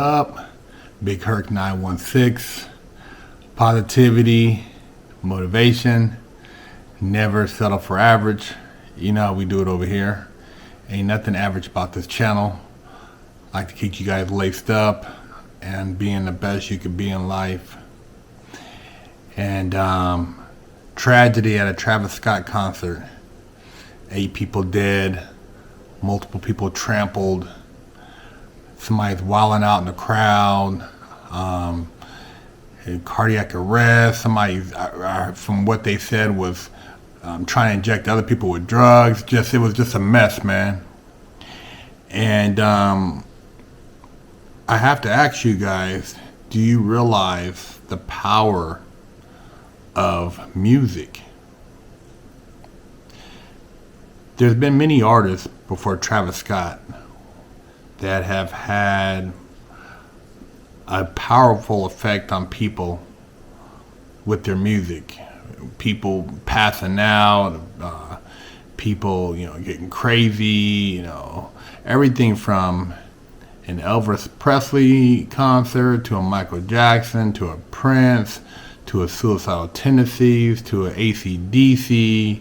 up? Big Herc916. Positivity, motivation, never settle for average. You know how we do it over here. Ain't nothing average about this channel. I like to keep you guys laced up and being the best you could be in life. And tragedy at a Travis Scott concert. 8 people dead, multiple people trampled, somebody's wilding out in the crowd, cardiac arrest, somebody, from what they said, was trying to inject other people with drugs. It was just a mess, man. And I have to ask you guys, do you realize the power of music? There's been many artists before Travis Scott that have had a powerful effect on people with their music. People passing out, people, getting crazy, everything from an Elvis Presley concert to a Michael Jackson to a Prince to a Suicidal Tendencies to an AC/DC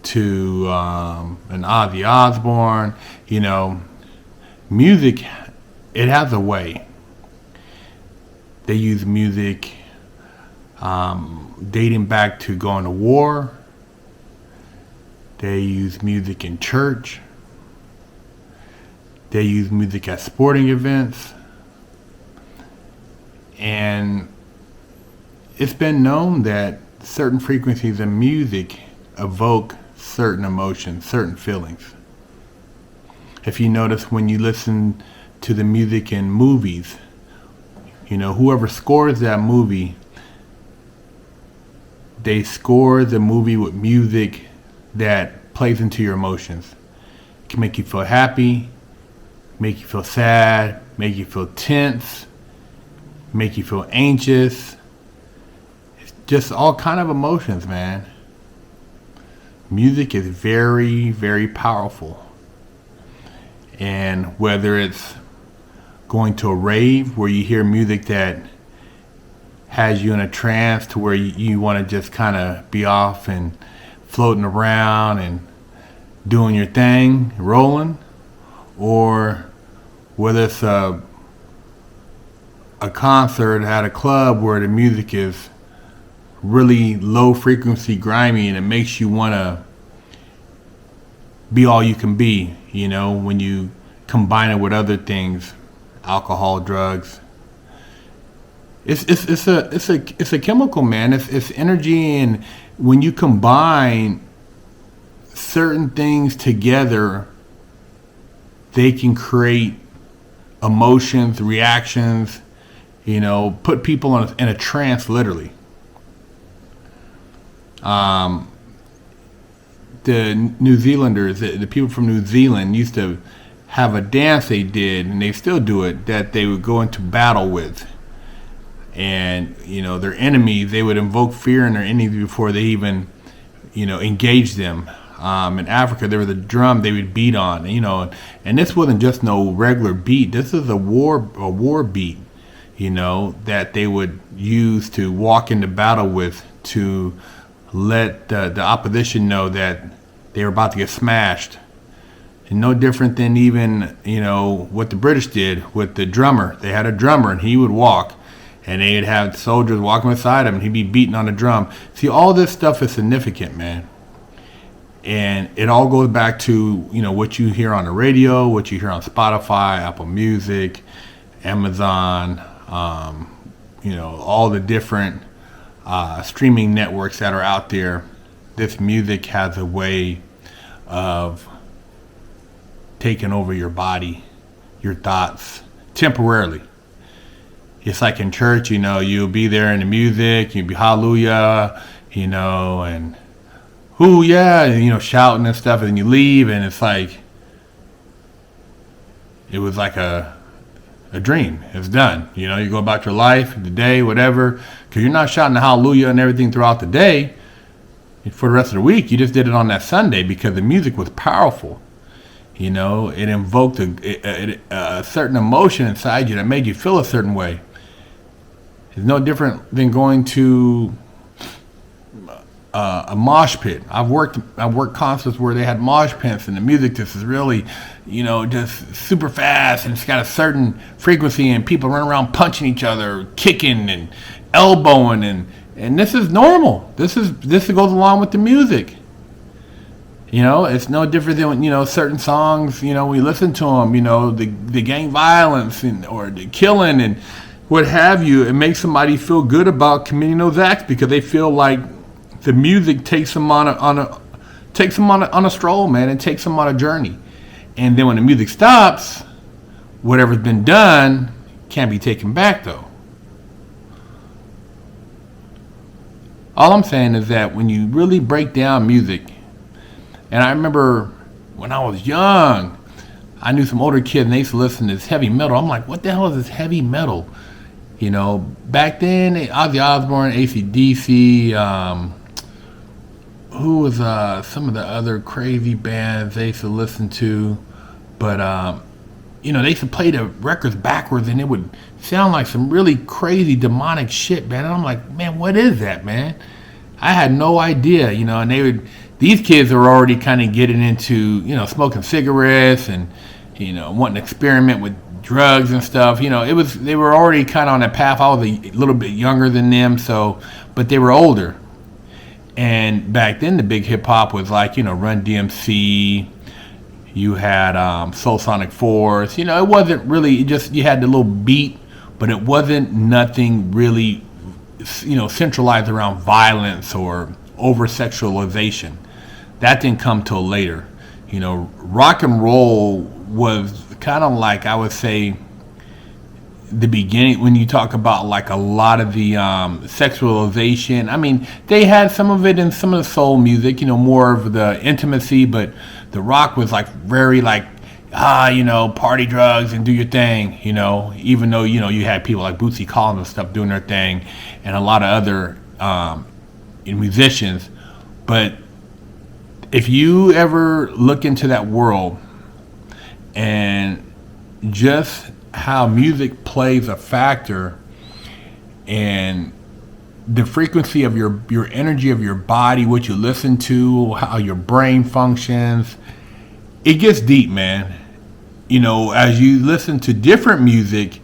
to an Ozzy Osbourne. Music, it has a way. They use music dating back to going to war. They use music in church. They use music at sporting events. And it's been known that certain frequencies of music evoke certain emotions, certain feelings. If you notice when you listen to the music in movies, whoever scores that movie, they score the movie with music that plays into your emotions. It can make you feel happy, make you feel sad, make you feel tense, make you feel anxious. It's just all kind of emotions, man. Music is very, very powerful. And whether it's going to a rave where you hear music that has you in a trance to where you want to just kind of be off and floating around and doing your thing, rolling, or whether it's a concert at a club where the music is really low frequency, grimy, and it makes you want to be all you can be, when you combine it with other things, alcohol, drugs. It's a chemical, man. It's energy, and when you combine certain things together, they can create emotions, reactions, put people in a trance, literally. The New Zealanders, the people from New Zealand used to have a dance they did, and they still do it, that they would go into battle with. And, their enemies, they would invoke fear in their enemies before they even, engage them. In Africa, there was a drum they would beat on, and this wasn't just no regular beat. This is a war beat, that they would use to walk into battle with, to let the opposition know that they were about to get smashed. And no different than even, what the British did with the drummer. They had a drummer, and he would walk, and they'd have soldiers walking beside him, and he'd be beating on the drum. See, all this stuff is significant, man. And it all goes back to, what you hear on the radio, what you hear on Spotify, Apple Music, Amazon, all the different streaming networks that are out there. This music has a way of taking over your body, your thoughts, temporarily. It's like in church, you'll be there in the music, you'll be hallelujah, and whoo, yeah, shouting and stuff, and then you leave, and it's like, it was like a dream. It's done. You go about your life, the day, whatever, because you're not shouting the hallelujah and everything throughout the day. For the rest of the week, you just did it on that Sunday because the music was powerful. You know, it invoked a certain emotion inside you that made you feel a certain way. It's no different than going to a mosh pit. I've worked concerts where they had mosh pits, and the music just is really, just super fast, and it's got a certain frequency, and people run around punching each other, kicking and elbowing, and this is normal. This goes along with the music. It's no different than when, certain songs, we listen to them, the gang violence or the killing and what have you. It makes somebody feel good about committing those acts because they feel like the music takes them on a stroll, man, and takes them on a journey. And then when the music stops, whatever's been done can't be taken back, though. All I'm saying is that when you really break down music, and I remember when I was young, I knew some older kids and they used to listen to this heavy metal. I'm like, what the hell is this heavy metal? Back then, Ozzy Osbourne, AC/DC, who was some of the other crazy bands they used to listen to. But, they used to play the records backwards and it would sound like some really crazy demonic shit, man. And I'm like, man, what is that, man? I had no idea, and these kids are already kind of getting into, smoking cigarettes and, wanting to experiment with drugs and stuff. They were already kind of on that path. I was a little bit younger than them, but they were older. And back then, the big hip hop was like, Run DMC. You had Soul Sonic Force. It wasn't really, you had the little beat, but it wasn't nothing really, centralized around violence or over sexualization. That didn't come till later. Rock and roll was kind of like, I would say, the beginning when you talk about like a lot of the sexualization. I mean, they had some of it in some of the soul music, more of the intimacy, but the rock was like very like, party drugs and do your thing, even though, you had people like Bootsy Collins and stuff doing their thing and a lot of other musicians. But if you ever look into that world and just how music plays a factor and the frequency of your energy of your body, what you listen to, how your brain functions, it gets deep, man. As you listen to different music,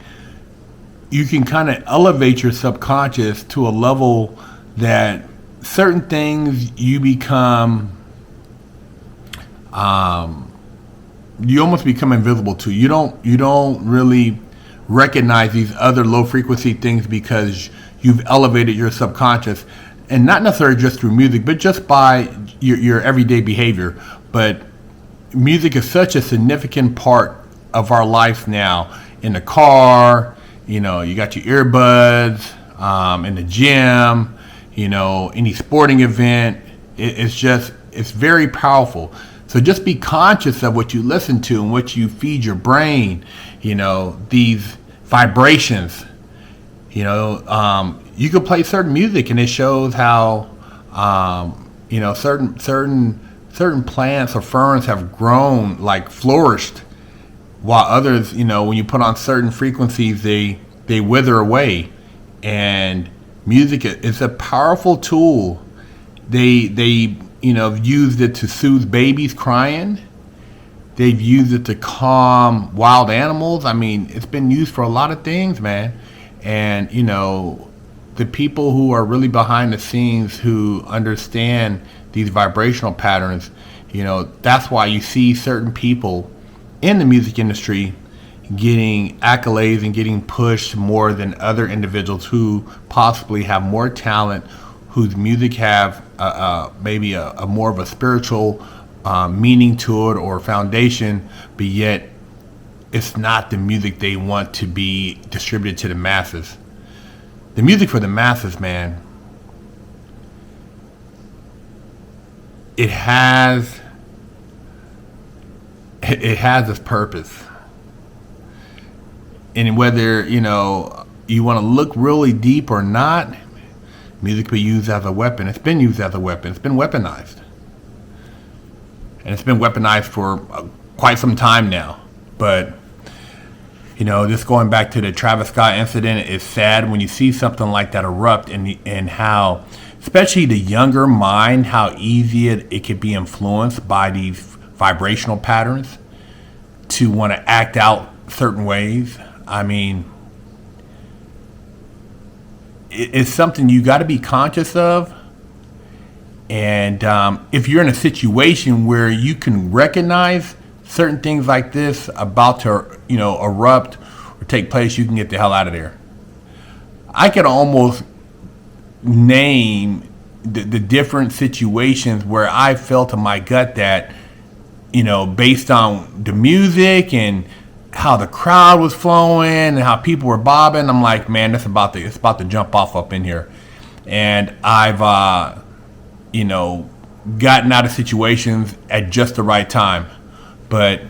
you can kind of elevate your subconscious to a level that certain things you become, you almost become invisible to. You don't really recognize these other low frequency things because you've elevated your subconscious, and not necessarily just through music, but just by your everyday behavior. But music is such a significant part of our life now. In the car, you got your earbuds, in the gym, any sporting event. It's very powerful. So just be conscious of what you listen to and what you feed your brain, these vibrations. You could play certain music and it shows how, certain plants or ferns have grown, like flourished, while others, when you put on certain frequencies, they wither away. And music is a powerful tool. They used it to soothe babies crying. They've used it to calm wild animals. I mean, it's been used for a lot of things, man. And, the people who are really behind the scenes who understand these vibrational patterns, that's why you see certain people in the music industry getting accolades and getting pushed more than other individuals who possibly have more talent, whose music have maybe a more of a spiritual meaning to it or foundation, but yet it's not the music they want to be distributed to the masses. The music for the masses, man, it has its purpose. And whether, you want to look really deep or not, music can be used as a weapon. It's been used as a weapon. It's been weaponized. And it's been weaponized for quite some time now. But, just going back to the Travis Scott incident, it's sad when you see something like that erupt and how, especially the younger mind, how easy it could be influenced by these vibrational patterns to want to act out certain ways. I mean, it's something you got to be conscious of. And if you're in a situation where you can recognize certain things like this about to, erupt or take place, you can get the hell out of there. I could almost name the different situations where I felt in my gut that, based on the music and how the crowd was flowing and how people were bobbing, I'm like, man, it's about to jump off up in here. And I've, gotten out of situations at just the right time. But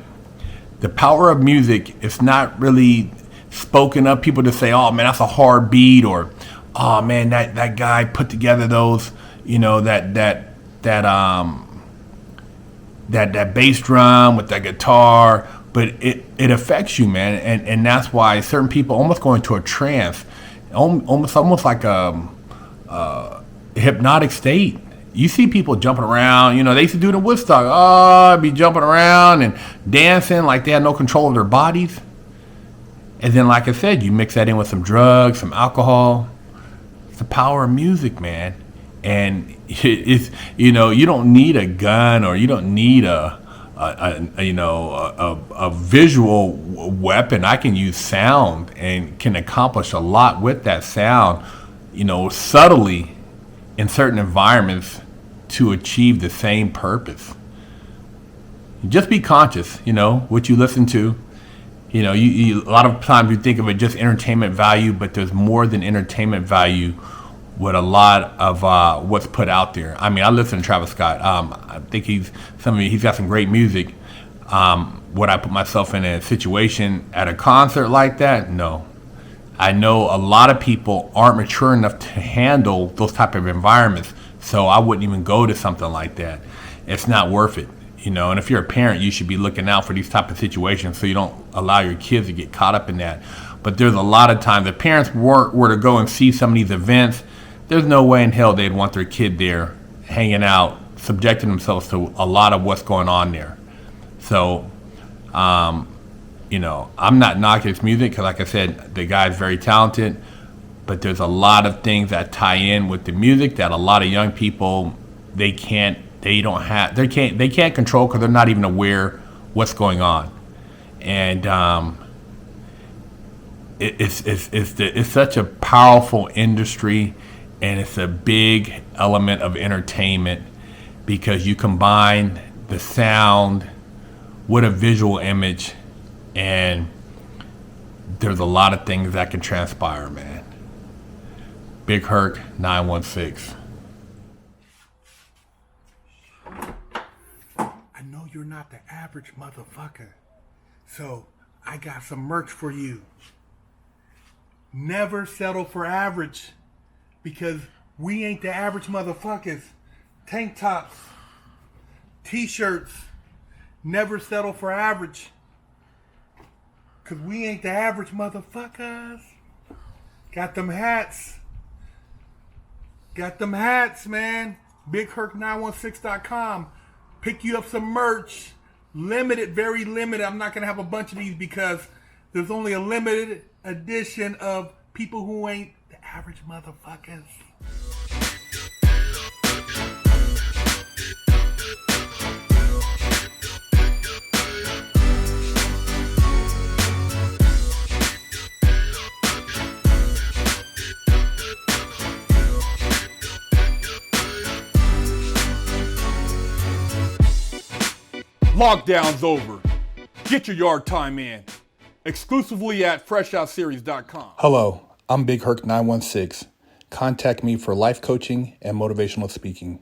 the power of music is not really spoken of. People just say, oh man, that's a hard beat, or oh man, that guy put together those, that bass drum with that guitar. But it affects you, man, and that's why certain people almost go into a trance, almost like a hypnotic state. You see people jumping around. They used to do it in Woodstock. Oh, be jumping around and dancing like they had no control of their bodies. And then, like I said, you mix that in with some drugs, some alcohol. It's the power of music, man. And it's you don't need a gun, or you don't need a visual weapon. I can use sound and can accomplish a lot with that sound, subtly in certain environments to achieve the same purpose. Just be conscious, what you listen to. You a lot of times you think of it just entertainment value, but there's more than entertainment value with a lot of what's put out there. I mean, I listen to Travis Scott. I think he's got some great music. Would I put myself in a situation at a concert like that? No. I know a lot of people aren't mature enough to handle those type of environments, so I wouldn't even go to something like that. It's not worth it, And if you're a parent, you should be looking out for these type of situations so you don't allow your kids to get caught up in that. But there's a lot of times if parents were to go and see some of these events, there's no way in hell they'd want their kid there hanging out, subjecting themselves to a lot of what's going on there. So, I'm not knocking his music because, like I said, the guy's very talented. But there's a lot of things that tie in with the music that a lot of young people they can't control because they're not even aware what's going on. And it's such a powerful industry, and it's a big element of entertainment because you combine the sound with a visual image, and there's a lot of things that can transpire, man. Big Herc916. I know you're not the average motherfucker, so I got some merch for you. Never settle for average, because we ain't the average motherfuckers. Tank tops, t-shirts, never settle for average, because we ain't the average motherfuckers. Got them hats. Got them hats, man. BigHerc916.com. Pick you up some merch. Limited, very limited. I'm not going to have a bunch of these because there's only a limited edition of people who ain't the average motherfuckers. Lockdown's over. Get your yard time in. Exclusively at FreshOutSeries.com. Hello, I'm Big Herc916. Contact me for life coaching and motivational speaking.